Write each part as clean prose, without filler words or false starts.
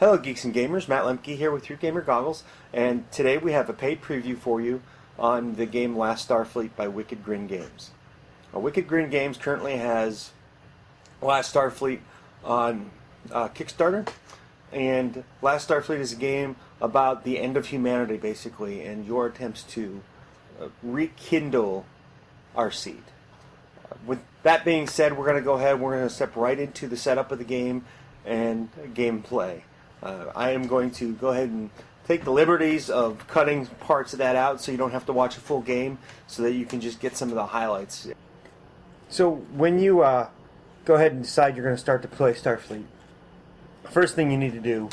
Hello Geeks and Gamers, Matt Lemke here with your Gamer Goggles, and today we have a paid preview for you on the game Last Starfleet by Wicked Grin Games. Wicked Grin Games currently has Last Starfleet on Kickstarter, and Last Starfleet is a game about the end of humanity basically, and your attempts to rekindle our seed. With that being said, we're going to go ahead, we're going to step right into the setup of the game and gameplay. I am going to go ahead and take the liberties of cutting parts of that out so you don't have to watch a full game, so that you can just get some of the highlights. So when you go ahead and decide you're going to start to play Starfleet, first thing you need to do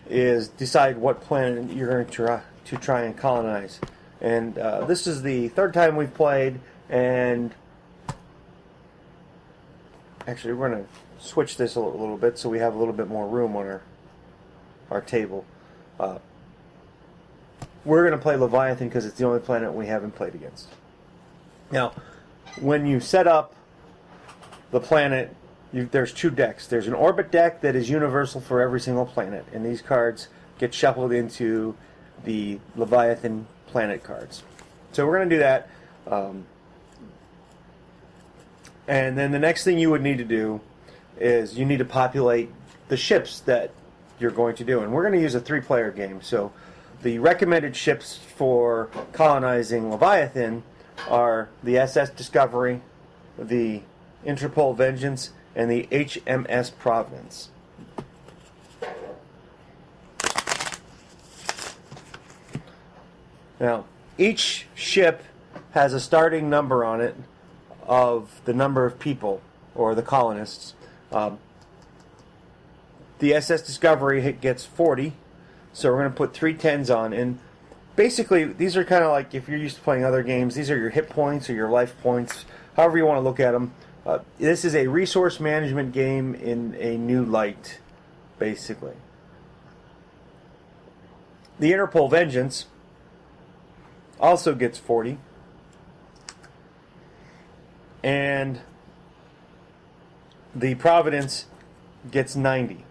is decide what planet you're going to try and colonize. And this is the third time we've played, and actually we're going to switch this a little bit so we have a little bit more room on our table. We're going to play Leviathan because it's the only planet we haven't played against. Now, when you set up the planet, there's two decks. There's an orbit deck that is universal for every single planet, and these cards get shuffled into the Leviathan planet cards. So we're going to do that. And then the next thing you would need to do is you need to populate the ships that you're going to do. And we're going to use a 3-player game. So the recommended ships for colonizing Leviathan are the SS Discovery, the Interpol Vengeance, and the HMS Providence. Now, each ship has a starting number on it of the number of people, or the colonists. The SS Discovery gets 40, so we're going to put 3 10s on. And basically, these are kind of like, if you're used to playing other games, these are your hit points or your life points, however you want to look at them. This is a resource management game in a new light, basically. The Interpol Vengeance also gets 40. And the Providence gets 90.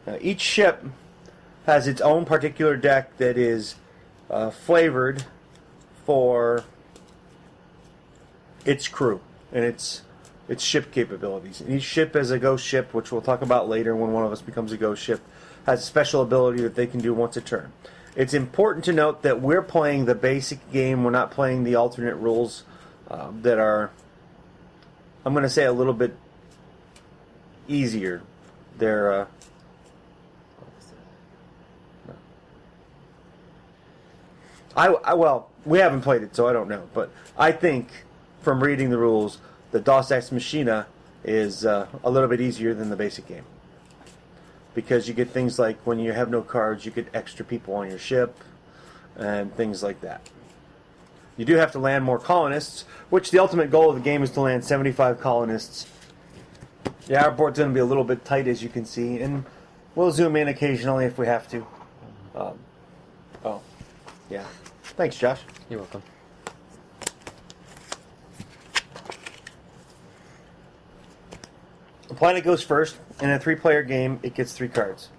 Now, each ship has its own particular deck that is flavored for its crew and its ship capabilities. And each ship is a ghost ship, which we'll talk about later when one of us becomes a ghost ship, has a special ability that they can do once a turn. It's important to note that we're playing the basic game. We're not playing the alternate rules that are, I'm going to say, a little bit easier. They're well, we haven't played it, so I don't know. But I think, from reading the rules, the Dos Ex Machina is a little bit easier than the basic game. Because you get things like, when you have no cards, you get extra people on your ship, and things like that. You do have to land more colonists, which the ultimate goal of the game is to land 75 colonists. Yeah, our board's going to be a little bit tight, as you can see, and we'll zoom in occasionally if we have to. Oh, yeah. Thanks, Josh. You're welcome. The planet goes first. In a 3-player game, it gets 3 cards.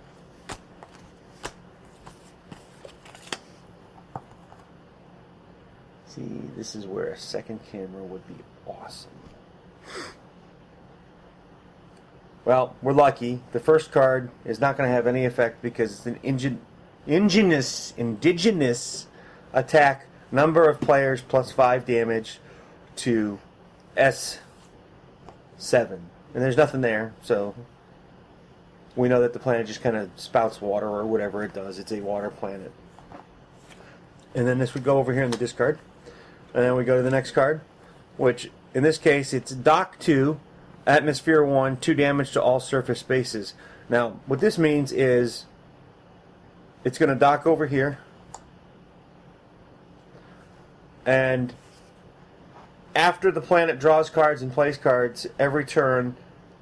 See, this is where a second camera would be awesome. Well, we're lucky. The first card is not going to have any effect because it's an indigenous attack, number of players plus 5 damage to S7. And there's nothing there, so we know that the planet just kind of spouts water or whatever it does. It's a water planet. And then this would go over here in the discard. And then we go to the next card, which in this case it's Dock 2, Atmosphere 1, 2 damage to all surface spaces. Now, what this means is it's going to dock over here. And after the planet draws cards and plays cards, every turn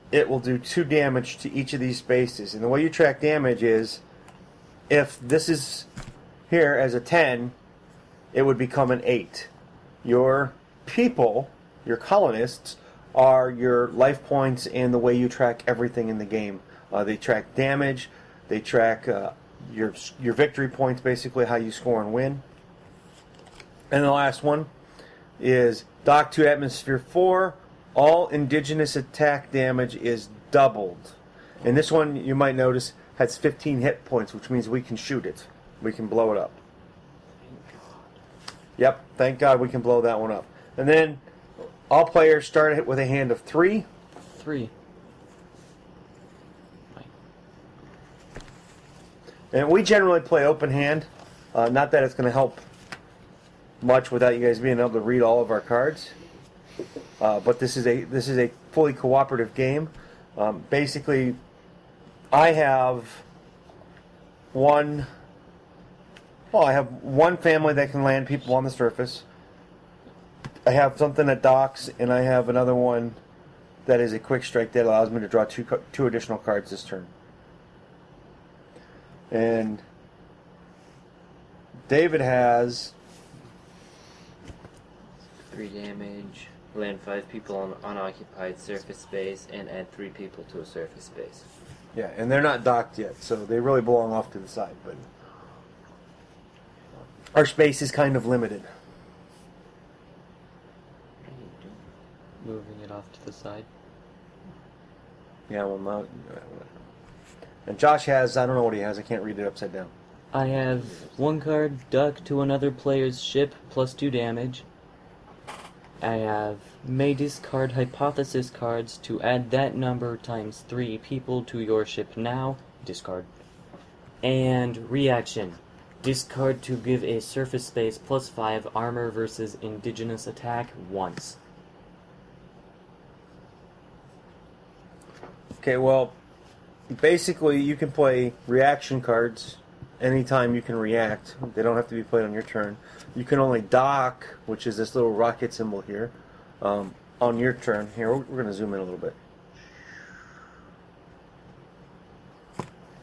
it will do 2 damage to each of these spaces. And the way you track damage is, if this is here as a 10, it would become an 8. Your people, your colonists, are your life points and the way you track everything in the game. They track damage, They track your victory points, basically how you score and win. And the last one is Dock to Atmosphere 4. All indigenous attack damage is doubled. And this one, you might notice, has 15 hit points, which means we can shoot it. We can blow it up. Yep, thank God we can blow that one up. And then all players start with a hand of 3. 3. And we generally play open hand. Not that it's going to help much without you guys being able to read all of our cards. But this is a fully cooperative game. Basically, I have one family that can land people on the surface. I have something that docks, and I have another one that is a quick strike that allows me to draw two additional cards this turn. And David has 3 damage, land 5 people on unoccupied surface space, and add 3 people to a surface space. Yeah, and they're not docked yet, so they really belong off to the side, but our space is kind of limited. Moving it off to the side. Yeah, well, no. And Josh has, I don't know what he has, I can't read it upside down. I have 1 card, duck to another player's ship, plus 2 damage. I have may discard hypothesis cards to add that number times 3 people to your ship now, discard. And reaction, discard to give a surface space plus 5 armor versus indigenous attack once. Okay, well, basically you can play reaction cards anytime you can react. They don't have to be played on your turn. You can only dock, which is this little rocket symbol here, on your turn. Here, we're going to zoom in a little bit.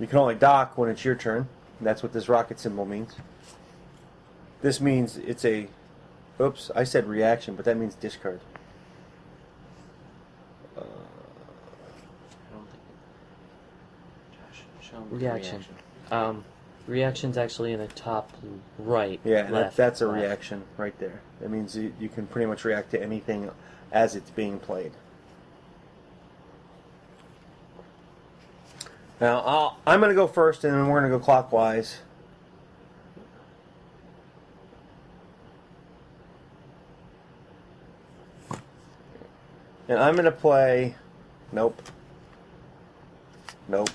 You can only dock when it's your turn. That's what this rocket symbol means. This means it's a... Oops, I said reaction, but that means discard. Reaction. Reaction's actually in the top right. Yeah, left, that's a left. reaction right there. That means you can pretty much react to anything as it's being played. Now, I'm going to go first, and then we're going to go clockwise. And I'm going to play... Nope. Nope.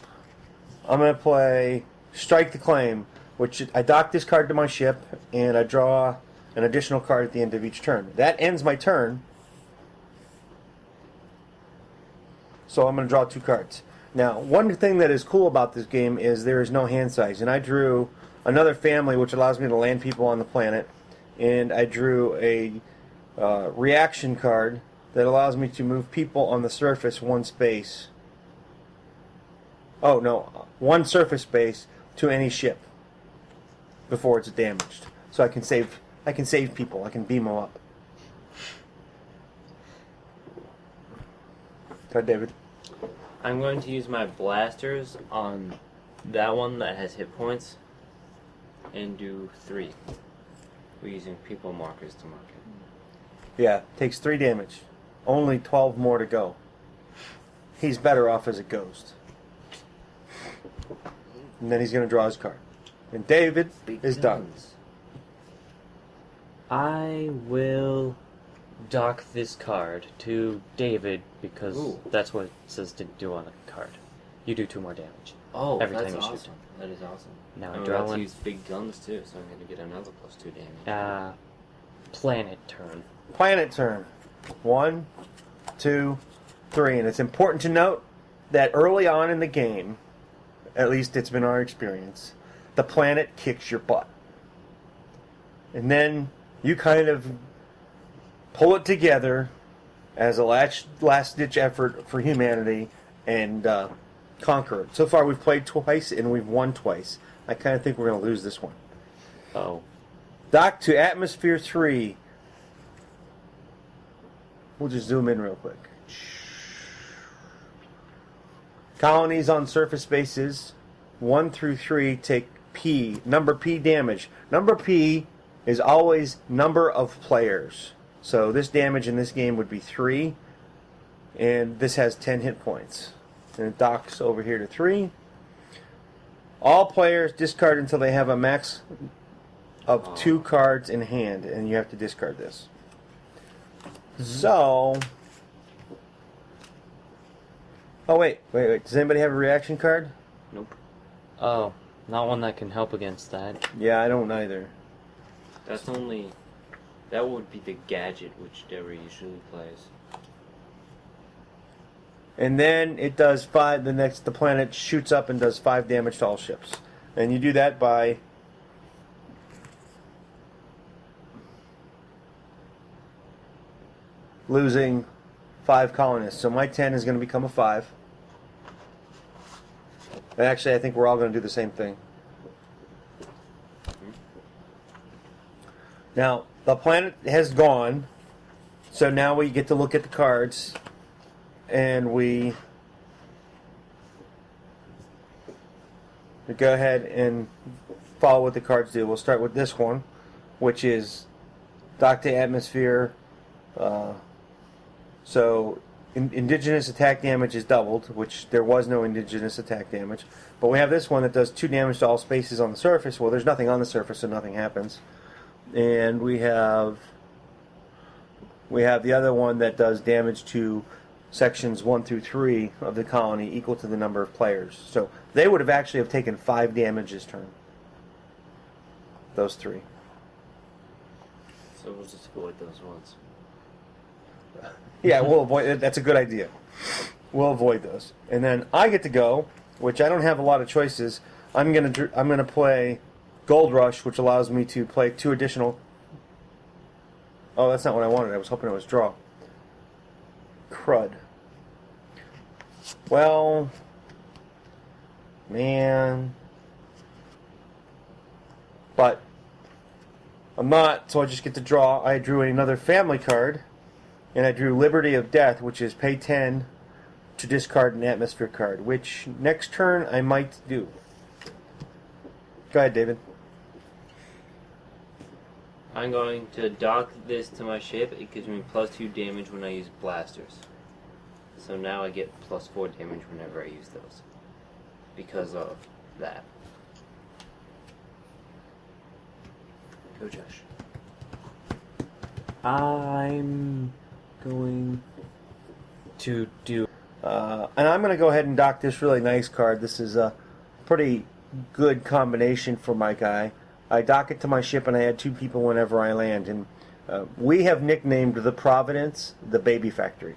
I'm going to play Strike the Claim, which I dock this card to my ship, and I draw an additional card at the end of each turn. That ends my turn, so I'm going to draw 2 cards. Now, one thing that is cool about this game is there is no hand size, and I drew another family, which allows me to land people on the planet, and I drew a reaction card that allows me to move people on the surface 1 space. Oh, no, 1 surface space to any ship before it's damaged. So I can save people. I can beam them up. Go ahead, David. I'm going to use my blasters on that one that has hit points and do 3. We're using people markers to mark it. Yeah, takes 3 damage. Only 12 more to go. He's better off as a ghost. And then he's going to draw his card. And David is done. I will dock this card to David because that's what it says to do on the card. You do 2 more damage. Oh, every that's time you awesome. shoot. That is awesome. Now I'm I draw about one. to use big guns too, so I'm going to get another +2 damage. Planet turn. Planet turn. 1, 2, 3. And it's important to note that early on in the game, at least it's been our experience, the planet kicks your butt. And then you kind of pull it together as a last-ditch effort for humanity and conquer it. So far we've played twice and we've won twice. I kind of think we're going to lose this one. Oh. Dock to Atmosphere 3. We'll just zoom in real quick. Colonies on surface spaces 1 through 3 take P, number P damage. Number P is always number of players. So this damage in this game would be 3, and this has 10 hit points. And it docks over here to 3. All players discard until they have a max of 2 cards in hand, and you have to discard this. So... Oh, wait. Does anybody have a reaction card? Nope. Oh, not one that can help against that. Yeah, I don't either. That's only... That would be the gadget, which Deborah usually plays. And then it does 5, the planet shoots up and does 5 damage to all ships. And you do that by losing 5 colonists. So my 10 is going to become a 5. And actually, I think we're all going to do the same thing. Now, the planet has gone, so now we get to look at the cards, and we go ahead and follow what the cards do. We'll start with this one, which is dock to atmosphere. So indigenous attack damage is doubled, which there was no indigenous attack damage. But we have this one that does 2 damage to all spaces on the surface. Well, there's nothing on the surface, so nothing happens. And we have the other one that does damage to sections 1 through 3 of the colony equal to the number of players. So they would have actually have taken 5 damage this turn. Those 3. So we'll just avoid those ones. Yeah, we'll avoid. That's a good idea. We'll avoid those. And then I get to go, which I don't have a lot of choices. I'm gonna play Gold Rush, which allows me to play 2 additional. Oh, that's not what I wanted. I was hoping it was draw. Crud. Well, man. But I'm not, so I just get to draw. I drew another family card, and I drew Liberty of Death, which is pay 10 to discard an atmosphere card, which next turn I might do. Go ahead, David. I'm going to dock this to my ship. It gives me +2 damage when I use blasters. So now I get +4 damage whenever I use those. Because of that. Go, Josh. I'm going to do... And I'm going to go ahead and dock this really nice card. This is a pretty good combination for my guy. I dock it to my ship and I add 2 people whenever I land. And we have nicknamed the Providence the Baby Factory.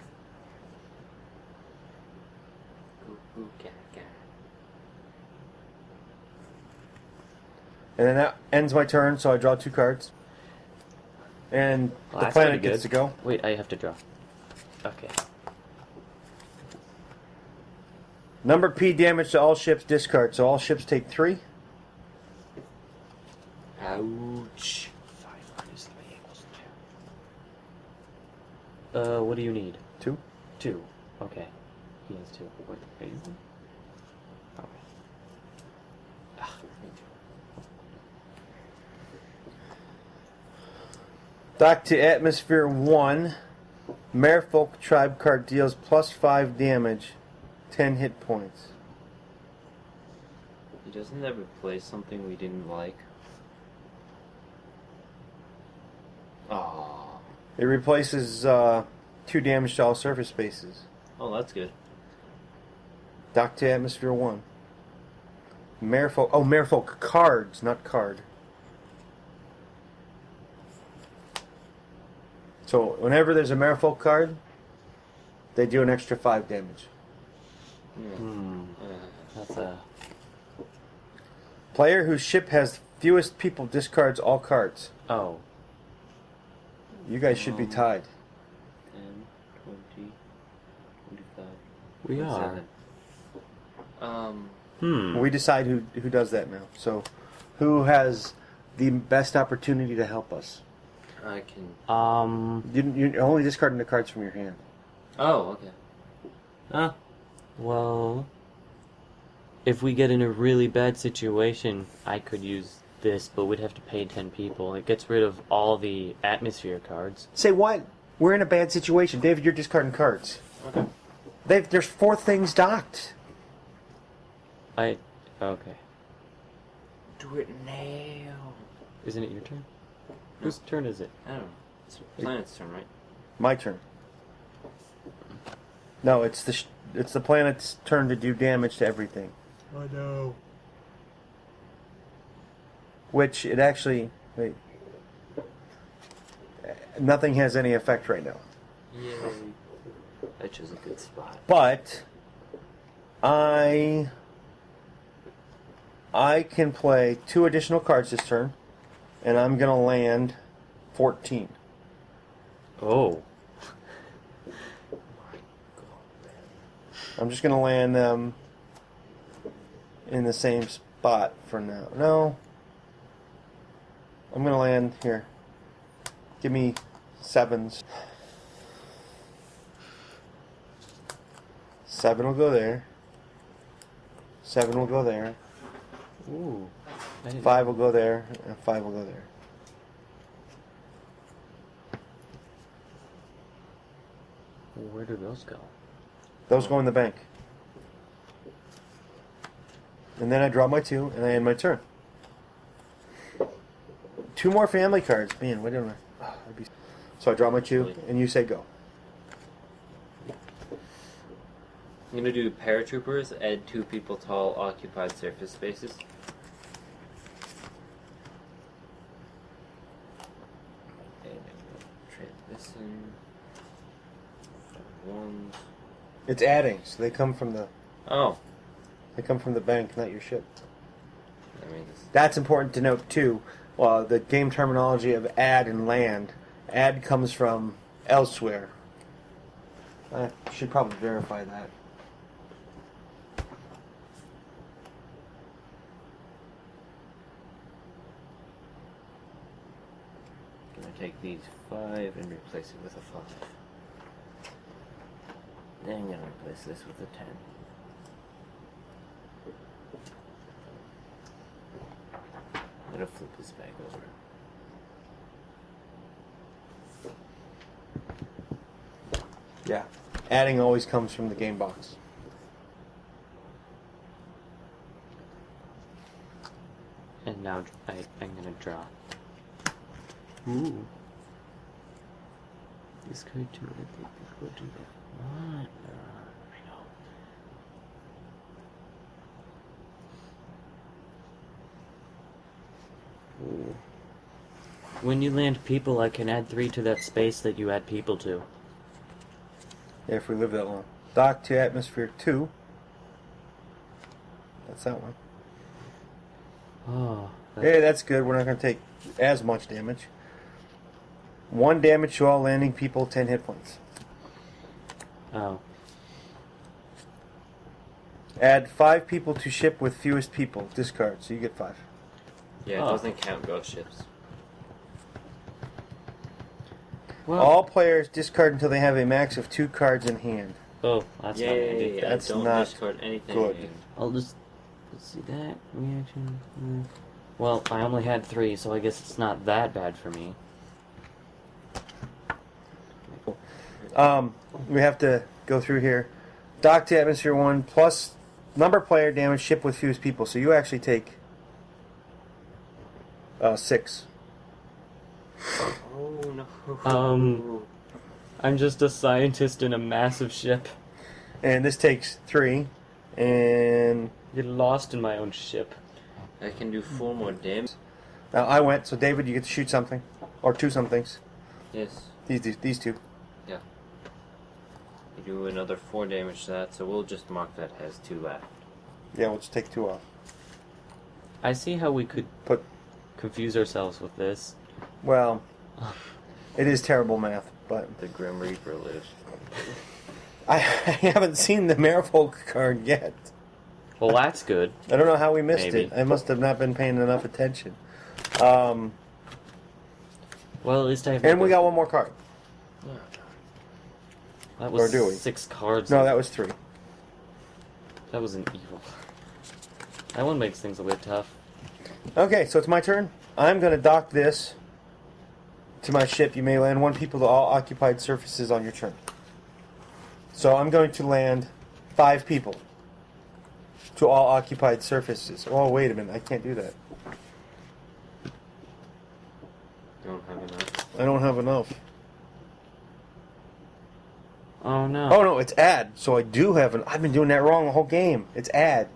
And then that ends my turn, so I draw 2 cards. And Well, the that's planet pretty gets good. to go. Wait, I have to draw. Okay. Number P damage to all ships discard, so all ships take 3. Ouch. 5 minus 3 equals 2. What do you need? 2. 2. Okay. He has 2. Wait, are you? Okay. Ah, me too. Dock to atmosphere 1. Merfolk tribe card deals +5 damage, 10 hit points. He doesn't ever play something we didn't like. Oh. It replaces 2 damage to all surface spaces. Oh, that's good. Dock to atmosphere 1. Merfolk. Oh, Merfolk cards, not card. So whenever there's a Merfolk card, they do an extra 5 damage. That's a... Player whose ship has fewest people discards all cards. Oh. You guys should be tied. 10, 20, 25. We are. 27. We decide who does that now. So, who has the best opportunity to help us? I can... You're only discarding the cards from your hand. Oh, okay. Well... if we get in a really bad situation, I could use this, but we'd have to pay 10 people. It gets rid of all the atmosphere cards. Say what? We're in a bad situation. David, you're discarding cards. Okay. There's 4 things docked. Okay. Do it now. Isn't it your turn? Whose turn is it? I don't know. It's the planet's turn, right? My turn. No, it's the planet's turn to do damage to everything. Oh no. Which it actually... Wait. Nothing has any effect right now. Yay. I chose a good spot. But I can play 2 additional cards this turn, and I'm going to land 14. Oh. I'm just going to land them in the same spot for now. No. I'm going to land here. Give me 7s. 7 will go there. 7 will go there. Ooh. 5 will go there, and 5 will go there. Where do those go? Those go in the bank. And then I draw my 2, and I end my turn. 2 more family cards. Man, why didn't I? Oh, so I draw my 2, and you say go. I'm gonna do paratroopers, add 2 people to all occupied surface spaces. And I'm gonna trade this in. Ones. It's adding, so they come from the Oh. bank, not your ship. I mean, this. That's important to note too. The game terminology of add and land. Add comes from elsewhere. I should probably verify that. Gonna take these 5 and replace it with a 5. Then I'm gonna replace this with a 10. I'm gonna flip this back over. Yeah. Adding always comes from the game box. And now I'm gonna draw. Ooh. Discard 2 other people. Do that. What? I know. Ooh. When you land people, I can add 3 to that space that you add people to. Yeah, if we live that long. Dock to atmosphere 2. That's that one. Oh. Hey, that's good. We're not going to take as much damage. 1 damage to all landing people, 10 hit points. Oh. Add 5 people to ship with fewest people. Discard, so you get 5. Yeah, it Oh. doesn't count ghost ships. Well. All players discard until they have a max of 2 cards in hand. Oh, that's not handy. Yay! That's I don't not discard anything. good. I'll just let's see that reaction. Well, I only had 3, so I guess it's not that bad for me. We have to go through here. Dock to atmosphere 1 plus number player damage ship with fewest people. So you actually take 6. Oh no. I'm just a scientist in a massive ship. And this takes 3. And Get lost in my own ship. I can do 4 more damage. now I went. So David, you get to shoot something. Or 2 somethings. Yes. These 2. Yeah. You do another 4 damage to that, so we'll just mark that as 2 left. Yeah, we'll just take 2 off. I see how we could Put confuse ourselves with this. Well, it is terrible math, but The Grim Reaper lives. I haven't seen the Marifolk card yet. Well, that's good. I don't know how we missed Maybe. it. I must have not been paying enough attention. Well, Well, at least I have. and we got 1 more card. That was or do we? 6 cards. No, that was 3. That was an evil. That one makes things a bit tough. Okay, so it's my turn. I'm going to dock this to my ship. You may land 1 people to all occupied surfaces on your turn. So I'm going to land 5 people to all occupied surfaces. Oh, wait a minute. I can't do that. Don't have enough. I don't have enough. Oh no. Oh, no, it's add. So I do have an... I've been doing that wrong the whole game. It's add.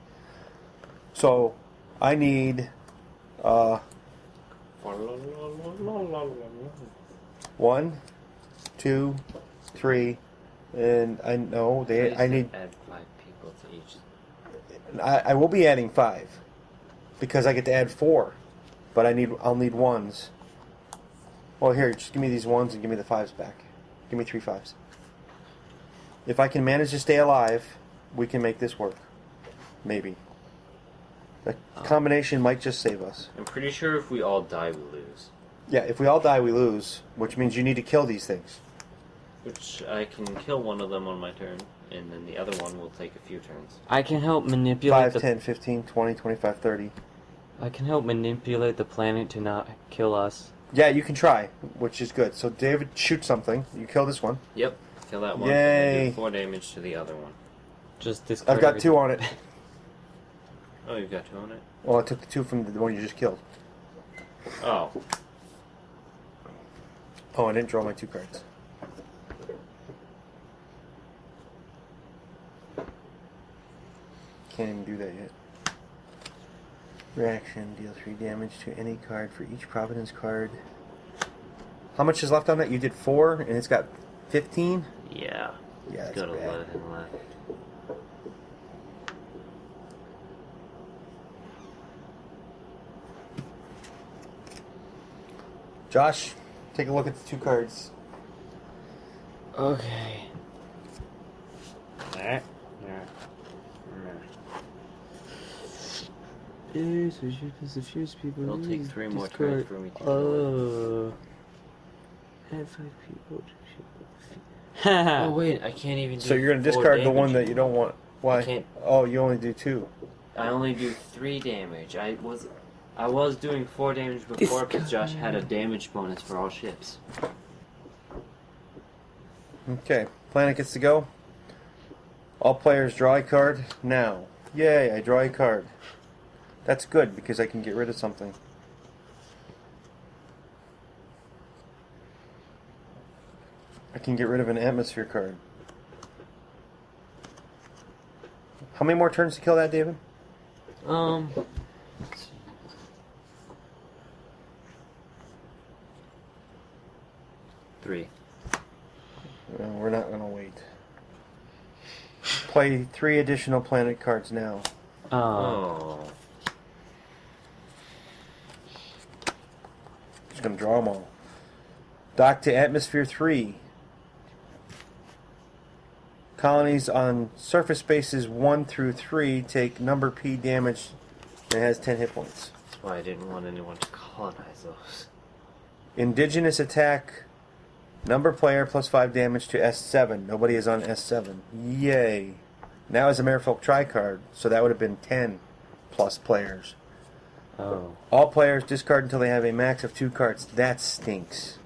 So I need... 1, 2, 3, and I know they. I need. Add 5 people to each. I will be adding 5 because I get to add 4, but I'll need 1s. Well, here, just give me these 1s and give me the 5s back. Give me 3 5s. If I can manage to stay alive, we can make this work. Maybe. The combination might just save us. I'm pretty sure if we all die, we lose. Yeah, if we all die, we lose, which means you need to kill these things. Which I can kill one of them on my turn, and then the other one will take a few turns. I can help manipulate 5, 10, 15, 20, 25, 30. I can help manipulate the planet to not kill us. Yeah, you can try, which is good. So David, shoot something. You kill this one. Yep, kill that one. Yay. And do 4 damage to the other one. Just discard I've got everything. 2 on it. Oh, you've got 2 on it? Well, I took the 2 from the one you just killed. Oh. Oh, I didn't draw my 2 cards. Can't even do that yet. Reaction, deal 3 damage to any card for each Providence card. How much is left on that? You did 4, and it's got 15? Yeah. Yeah, that's Got bad. 11 left. Josh, take a look at the 2 cards. Okay. It'll take 3 more turns for me to Oh. Add 5 people. Oh wait, I can't even do So you're going to 4 discard the one damage. that you don't want. Why? I can't. Oh, you only do 2. I only do 3 damage. I was doing 4 damage before because Josh had a damage bonus for all ships. Okay, planet gets to go. All players draw a card now. Yay, I draw a card. That's good because I can get rid of something. I can get rid of an atmosphere card. How many more turns to kill that, David? Um. 3. No, we're not going to wait. Play 3 additional planet cards now. Oh. Just going to draw them all. Dock to Atmosphere 3. Colonies on surface spaces 1 through 3 take number P damage and it has 10 hit points. That's why I didn't want anyone to colonize those. Indigenous attack. Number player plus 5 damage to S7. Nobody is on S7. Yay. Now is a Merfolk Tricard, so that would have been 10 plus players. Oh. All players discard until they have a max of 2 cards. That stinks.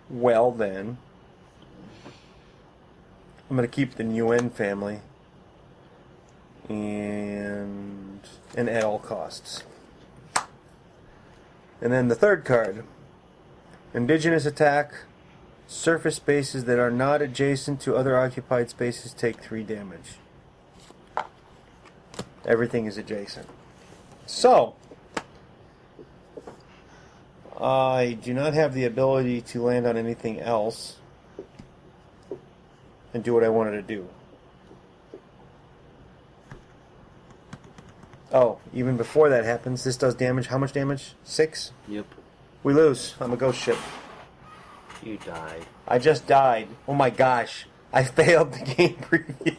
Well then, I'm going to keep the UN family and at all costs. And then the third card. Indigenous attack. Surface spaces that are not adjacent to other occupied spaces take 3 damage. Everything is adjacent. So, I do not have the ability to land on anything else and do what I wanted to do. Oh, even before that happens, this does damage. How much damage? 6? Yep. We lose. I'm a ghost ship. You died. I just died. Oh my gosh. I failed the game preview.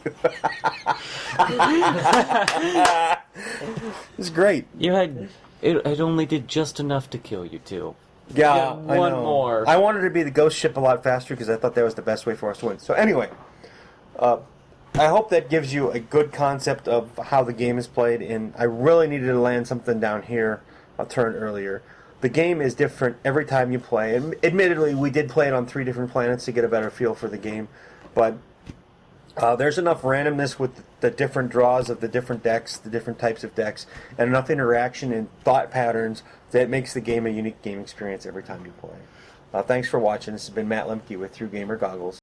It's great. You had it only did just enough to kill you two. Yeah, Yeah, I one know. more. I wanted to be the ghost ship a lot faster because I thought that was the best way for us to win. So anyway, I hope that gives you a good concept of how the game is played, and I really needed to land something down here a turn earlier. The game is different every time you play, and admittedly we did play it on 3 different planets to get a better feel for the game, but there's enough randomness with the different draws of the different decks, the different types of decks, and enough interaction and thought patterns that makes the game a unique game experience every time you play. Thanks for watching. This has been Matt Lemke with Through Gamer Goggles.